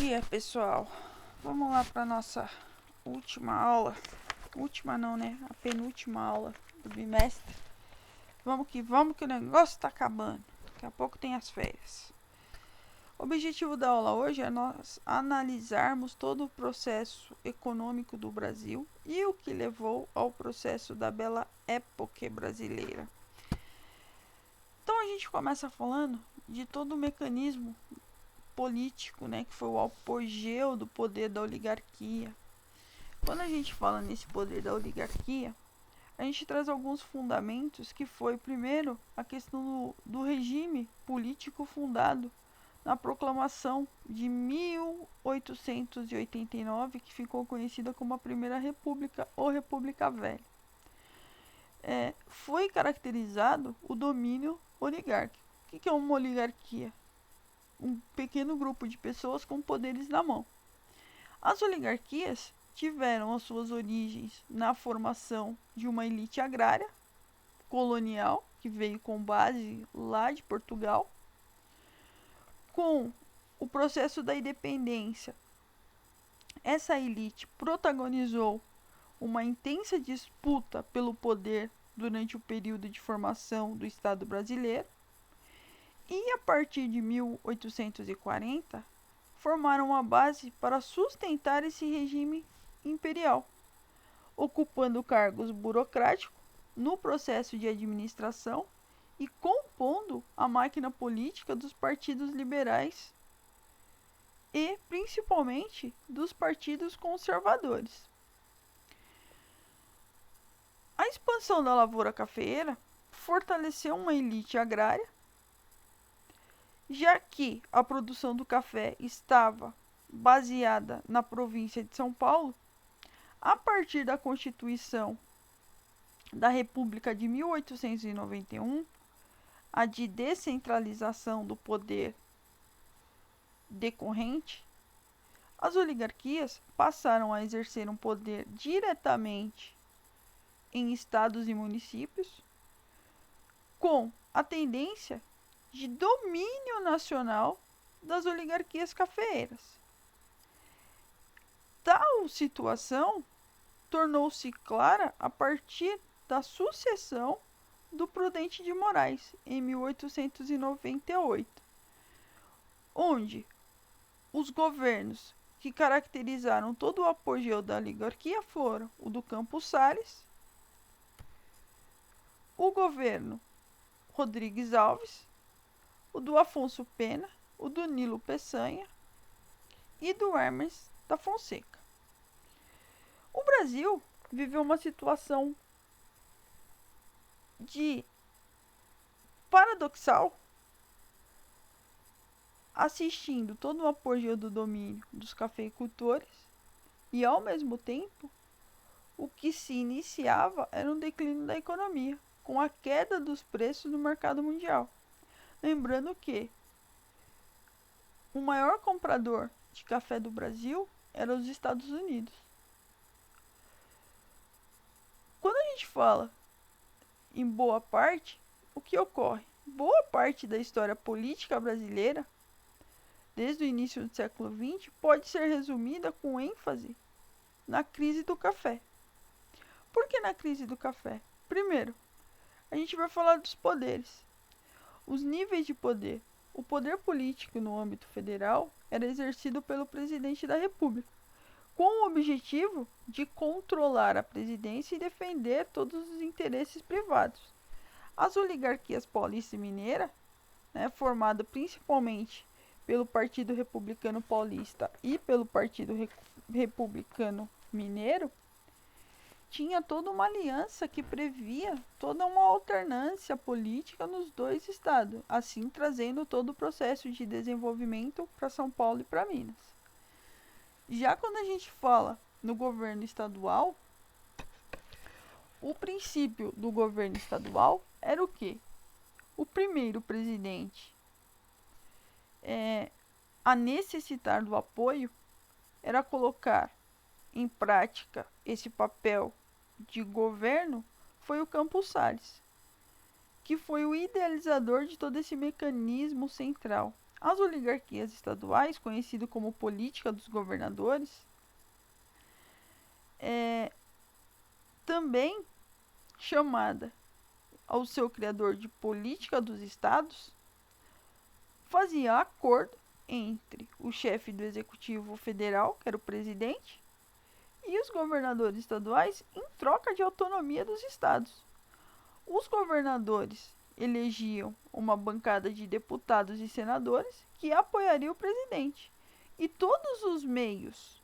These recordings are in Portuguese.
dia, pessoal. Vamos lá para nossa última aula. Última não, né? A penúltima aula do bimestre. Vamos que o negócio tá acabando. Daqui a pouco tem as férias. O objetivo da aula hoje é nós analisarmos todo o processo econômico do Brasil e o que levou ao processo da Bela Época brasileira. Então a gente começa falando de todo o mecanismo político, né, que foi o apogeu do poder da oligarquia. Quando a gente fala nesse poder da oligarquia, a gente traz alguns fundamentos que foi, primeiro, a questão do regime político fundado na proclamação de 1889, que ficou conhecida como a Primeira República ou República Velha. Foi caracterizado o domínio oligárquico. O que é uma oligarquia? Um pequeno grupo de pessoas com poderes na mão. As oligarquias tiveram as suas origens na formação de uma elite agrária colonial, que veio com base lá de Portugal. Com o processo da independência, essa elite protagonizou uma intensa disputa pelo poder durante o período de formação do Estado brasileiro. E a partir de 1840, formaram uma base para sustentar esse regime imperial, ocupando cargos burocráticos no processo de administração e compondo a máquina política dos partidos liberais e, principalmente, dos partidos conservadores. A expansão da lavoura cafeeira fortaleceu uma elite agrária, já que a produção do café estava baseada na província de São Paulo. A partir da Constituição da República de 1891, a de descentralização do poder decorrente, as oligarquias passaram a exercer um poder diretamente em estados e municípios, com a tendência de domínio nacional das oligarquias cafeeiras. Tal situação tornou-se clara a partir da sucessão do Prudente de Moraes, em 1898, onde os governos que caracterizaram todo o apogeu da oligarquia foram o do Campos Salles, o governo Rodrigues Alves, o do Afonso Pena, o do Nilo Peçanha e do Hermes da Fonseca. O Brasil viveu uma situação de paradoxal, assistindo todo o apogeu do domínio dos cafeicultores e, ao mesmo tempo, o que se iniciava era um declínio da economia, com a queda dos preços no mercado mundial. Lembrando que o maior comprador de café do Brasil era os Estados Unidos. Quando a gente fala em boa parte, o que ocorre? Boa parte da história política brasileira, desde o início do século XX, pode ser resumida com ênfase na crise do café. Por que na crise do café? Primeiro, a gente vai falar dos poderes. Os níveis de poder. O poder político no âmbito federal era exercido pelo presidente da República, com o objetivo de controlar a presidência e defender todos os interesses privados. As oligarquias paulista e mineira, formada principalmente pelo Partido Republicano Paulista e pelo Partido Republicano Mineiro, tinha toda uma aliança que previa toda uma alternância política nos dois estados, assim trazendo todo o processo de desenvolvimento para São Paulo e para Minas. Já quando a gente fala no governo estadual, o princípio do governo estadual era o quê? O primeiro presidente a necessitar do apoio era colocar em prática esse papel de governo foi o Campos Salles, que foi o idealizador de todo esse mecanismo central. As oligarquias estaduais, conhecido como política dos governadores, também chamada ao seu criador de política dos estados, fazia acordo entre o chefe do executivo federal, que era o presidente, e os governadores estaduais em troca de autonomia dos estados. Os governadores elegiam uma bancada de deputados e senadores que apoiaria o presidente. E todos os meios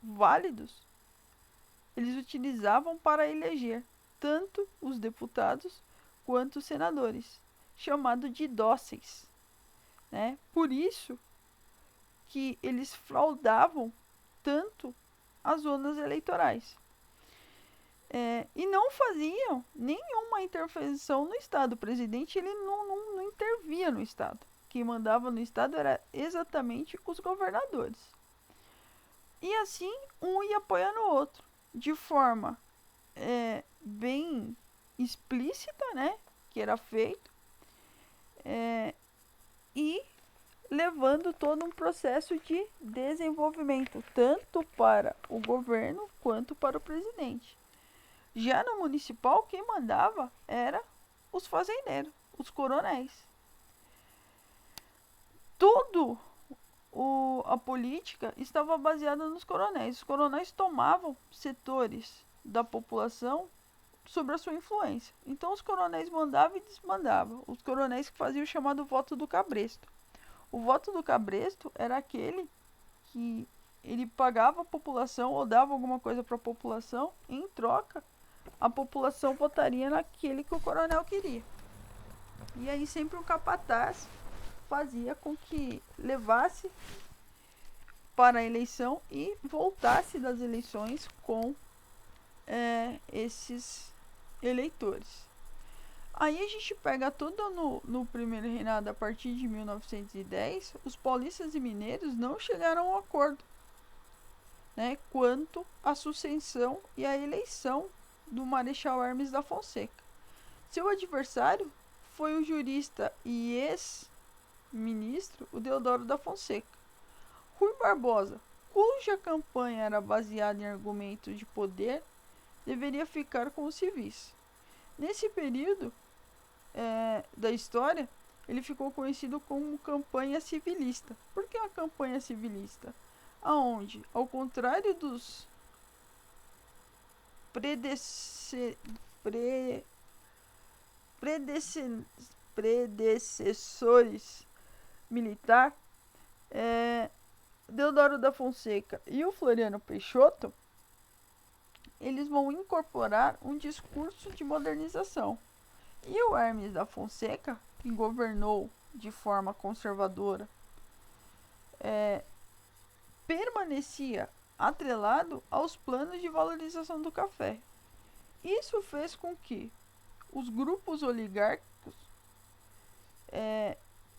válidos eles utilizavam para eleger tanto os deputados quanto os senadores, chamado de dóceis, né? Por isso que eles fraudavam tanto as zonas eleitorais. E não faziam nenhuma intervenção no Estado. O presidente ele não intervia no Estado. Quem mandava no Estado era exatamente os governadores. E assim, um ia apoiando o outro, de forma bem explícita, né? Que era feito. E levando todo um processo de desenvolvimento, tanto para o governo quanto para o presidente. Já no municipal, quem mandava era os fazendeiros, os coronéis. Tudo a política estava baseada nos coronéis. Os coronéis tomavam setores da população sob a sua influência. Então os coronéis mandavam e desmandavam. Os coronéis que faziam o chamado voto do cabresto. O voto do cabresto era aquele que ele pagava a população ou dava alguma coisa para a população, e em troca a população votaria naquele que o coronel queria. E aí sempre o capataz fazia com que levasse para a eleição e voltasse das eleições com esses eleitores. Aí a gente pega tudo no primeiro reinado, a partir de 1910, os paulistas e mineiros não chegaram a um acordo, né, quanto à sucessão e à eleição do Marechal Hermes da Fonseca. Seu adversário foi o jurista e ex-ministro, o Deodoro da Fonseca. Rui Barbosa, cuja campanha era baseada em argumentos de poder, deveria ficar com os civis. Nesse período da história, ele ficou conhecido como campanha civilista. Por que uma campanha civilista? Aonde, ao contrário dos predecessores militar, Deodoro da Fonseca e o Floriano Peixoto, eles vão incorporar um discurso de modernização. E o Hermes da Fonseca, que governou de forma conservadora, permanecia atrelado aos planos de valorização do café. Isso fez com que os grupos oligárquicos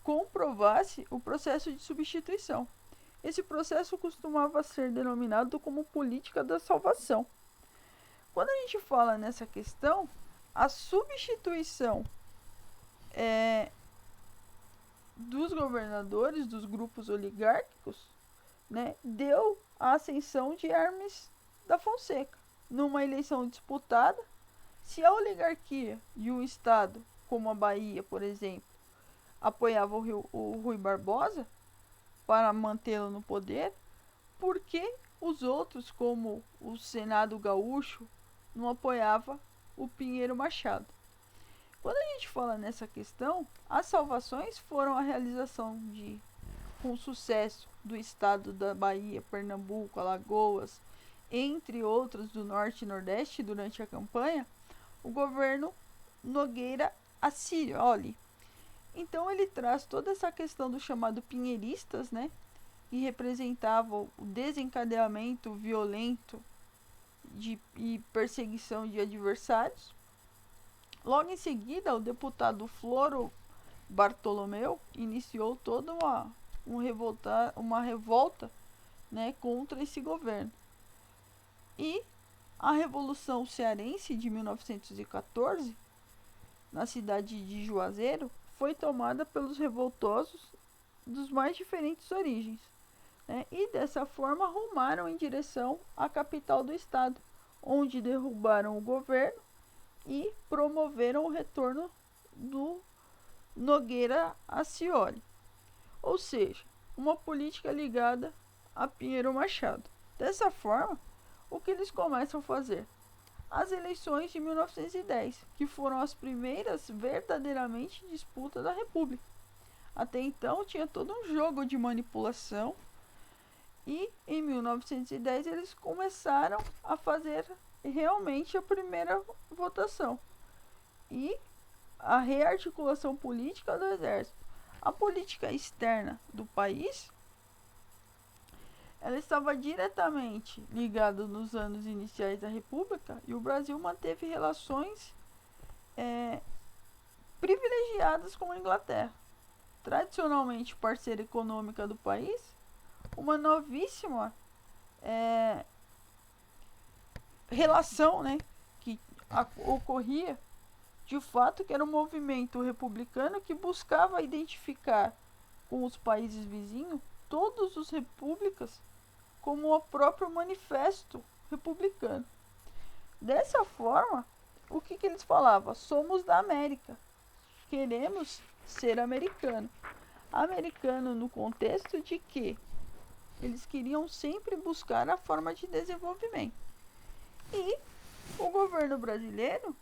comprovassem o processo de substituição. Esse processo costumava ser denominado como política da salvação. Quando a gente fala nessa questão, a substituição dos governadores, dos grupos oligárquicos, né, deu a ascensão de Hermes da Fonseca. Numa eleição disputada, se a oligarquia de um estado, como a Bahia, por exemplo, apoiava o Rui Barbosa para mantê-lo no poder, por que os outros, como o Senado Gaúcho, não apoiava o Pinheiro Machado? Quando a gente fala nessa questão, as salvações foram a realização com sucesso do estado da Bahia, Pernambuco, Alagoas, entre outros do Norte e Nordeste durante a campanha, o governo Nogueira Accioli. Então ele traz toda essa questão do chamado pinheiristas, né, que representavam o desencadeamento violento e perseguição de adversários. Logo em seguida, o deputado Floro Bartolomeu iniciou toda uma revolta, né, contra esse governo. E a Revolução Cearense de 1914, na cidade de Juazeiro, foi tomada pelos revoltosos, dos mais diferentes origens, né? E dessa forma rumaram em direção à capital do estado, onde derrubaram o governo e promoveram o retorno do Nogueira Ascioli, ou seja, uma política ligada a Pinheiro Machado. Dessa forma, o que eles começam a fazer? As eleições de 1910, que foram as primeiras verdadeiramente disputas da República. Até então tinha todo um jogo de manipulação e em 1910 eles começaram a fazer realmente a primeira votação e a rearticulação política do exército. A política externa do país, ela estava diretamente ligada nos anos iniciais da República e o Brasil manteve relações privilegiadas com a Inglaterra, tradicionalmente parceira econômica do país. Uma novíssima relação, né, que ocorria de fato, que era um movimento republicano que buscava identificar com os países vizinhos todos os repúblicas como o próprio manifesto republicano. Dessa forma, o que eles falavam? Somos da América, queremos ser americano. Americano no contexto de que eles queriam sempre buscar a forma de desenvolvimento. E o governo brasileiro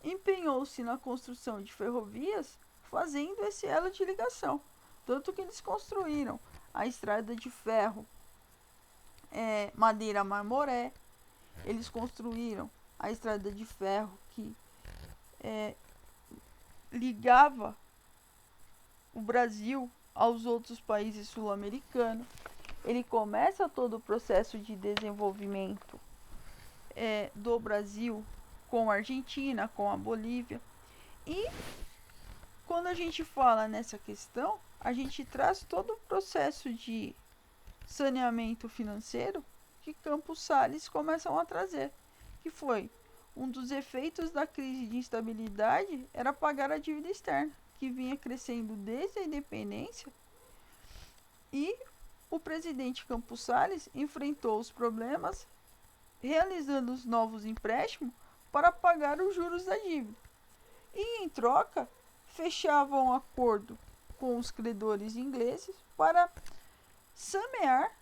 empenhou-se na construção de ferrovias, fazendo esse elo de ligação. Tanto que eles construíram a estrada de ferro Madeira Marmoré, eles construíram a estrada de ferro que ligava o Brasil aos outros países sul-americanos. Ele começa todo o processo de desenvolvimento do Brasil com a Argentina, com a Bolívia. E quando a gente fala nessa questão, a gente traz todo o processo de saneamento financeiro que Campos Salles começam a trazer, que foi um dos efeitos da crise de instabilidade, era pagar a dívida externa, que vinha crescendo desde a independência, e o presidente Campos Salles enfrentou os problemas realizando os novos empréstimos para pagar os juros da dívida. E em troca, fechavam um acordo com os credores ingleses para sanear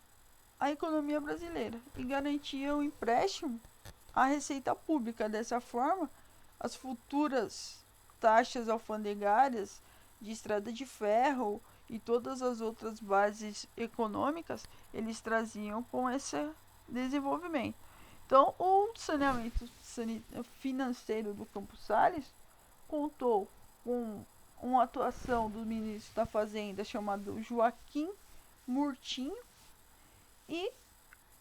a economia brasileira e garantiam o empréstimo à receita pública. Dessa forma, as futuras taxas alfandegárias de estrada de ferro e todas as outras bases econômicas, eles traziam com esse desenvolvimento. Então, o saneamento financeiro do Campos Salles contou com uma atuação do ministro da Fazenda chamado Joaquim Murtinho, e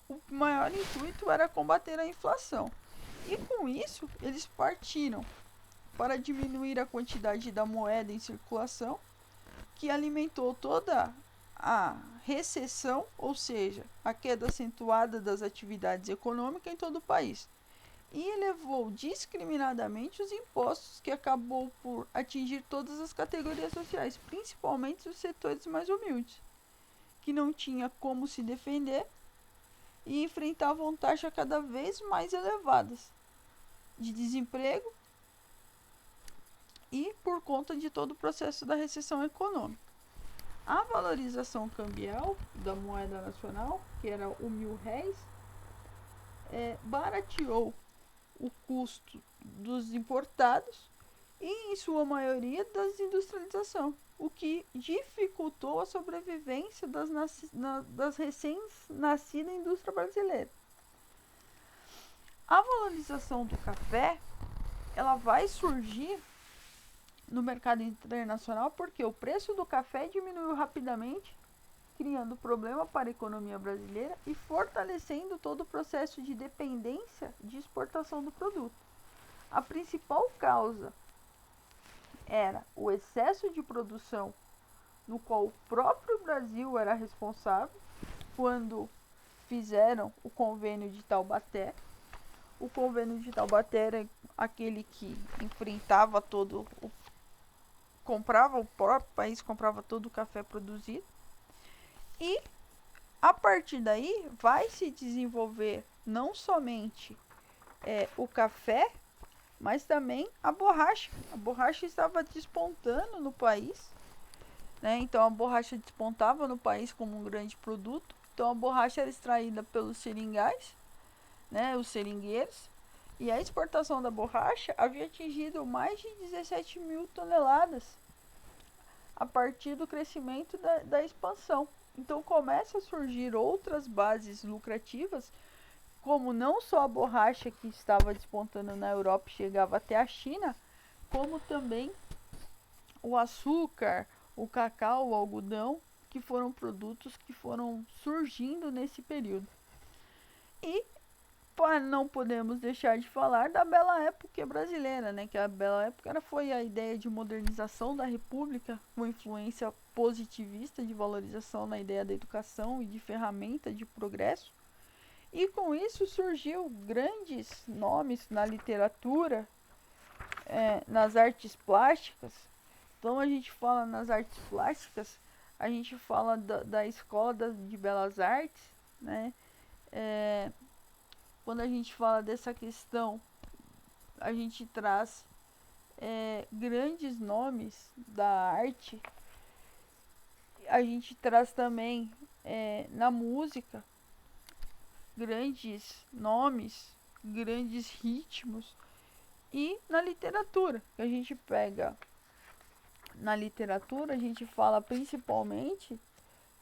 o maior intuito era combater a inflação. E com isso, eles partiram para diminuir a quantidade da moeda em circulação, que alimentou toda a recessão, ou seja, a queda acentuada das atividades econômicas em todo o país, e elevou discriminadamente os impostos, que acabou por atingir todas as categorias sociais, principalmente os setores mais humildes, que não tinha como se defender e enfrentavam taxas cada vez mais elevadas de desemprego e por conta de todo o processo da recessão econômica. A valorização cambial da moeda nacional, que era o R$ 1.000, barateou o custo dos importados e, em sua maioria, da desindustrialização, o que dificultou a sobrevivência das recém-nascidas indústria brasileira. A valorização do café, ela vai surgir no mercado internacional porque o preço do café diminuiu rapidamente, criando problema para a economia brasileira e fortalecendo todo o processo de dependência de exportação do produto. A principal causa era o excesso de produção, no qual o próprio Brasil era responsável quando fizeram o convênio de Taubaté. O convênio de Taubaté era aquele que enfrentava todo o comprava, o próprio país comprava todo o café produzido. E a partir daí vai se desenvolver não somente o café, mas também a borracha. A borracha estava despontando no país, né? Então a borracha despontava no país como um grande produto. Então a borracha era extraída pelos seringais, né, os seringueiros, e a exportação da borracha havia atingido mais de 17 mil toneladas a partir do crescimento da expansão. Então começa a surgir outras bases lucrativas, como não só a borracha que estava despontando na Europa e chegava até a China, como também o açúcar, o cacau, o algodão, que foram produtos que foram surgindo nesse período. E não podemos deixar de falar da Bela Época brasileira, né? Que a Bela Época foi a ideia de modernização da República, com influência positivista de valorização na ideia da educação e de ferramenta de progresso. E com isso surgiu grandes nomes na literatura, nas artes plásticas. Então a gente fala nas artes plásticas, a gente fala da escola de belas artes, né? Quando a gente fala dessa questão, a gente traz grandes nomes da arte. A gente traz também na música grandes nomes, grandes ritmos. E na literatura, que a gente pega, na literatura a gente fala principalmente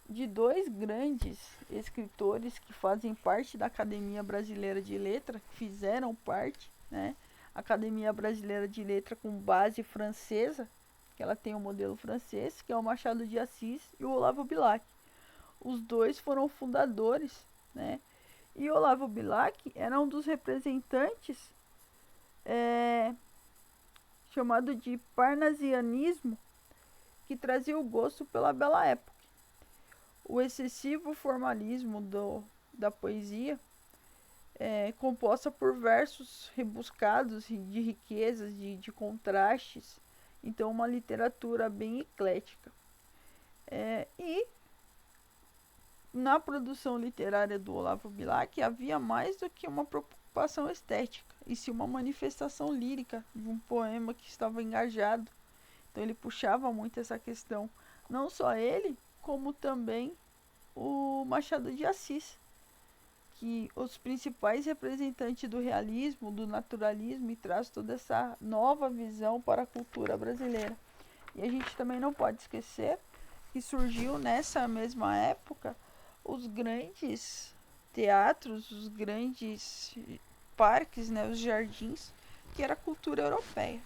de dois grandes escritores que fazem parte da Academia Brasileira de Letras, que fizeram parte, né? A Academia Brasileira de Letras com base francesa, que ela tem um modelo francês, que é o Machado de Assis e o Olavo Bilac. Os dois foram fundadores, né? E Olavo Bilac era um dos representantes chamado de parnasianismo, que trazia o gosto pela bela época. O excessivo formalismo da poesia composta por versos rebuscados de riquezas, de contrastes. Então uma literatura bem eclética. E na produção literária do Olavo Bilac havia mais do que uma preocupação estética, e sim uma manifestação lírica de um poema que estava engajado. Então ele puxava muito essa questão. Não só ele, como também o Machado de Assis, que os principais representantes do realismo, do naturalismo, e traz toda essa nova visão para a cultura brasileira. E a gente também não pode esquecer que surgiu nessa mesma época os grandes teatros, os grandes parques, né, os jardins, que era a cultura europeia.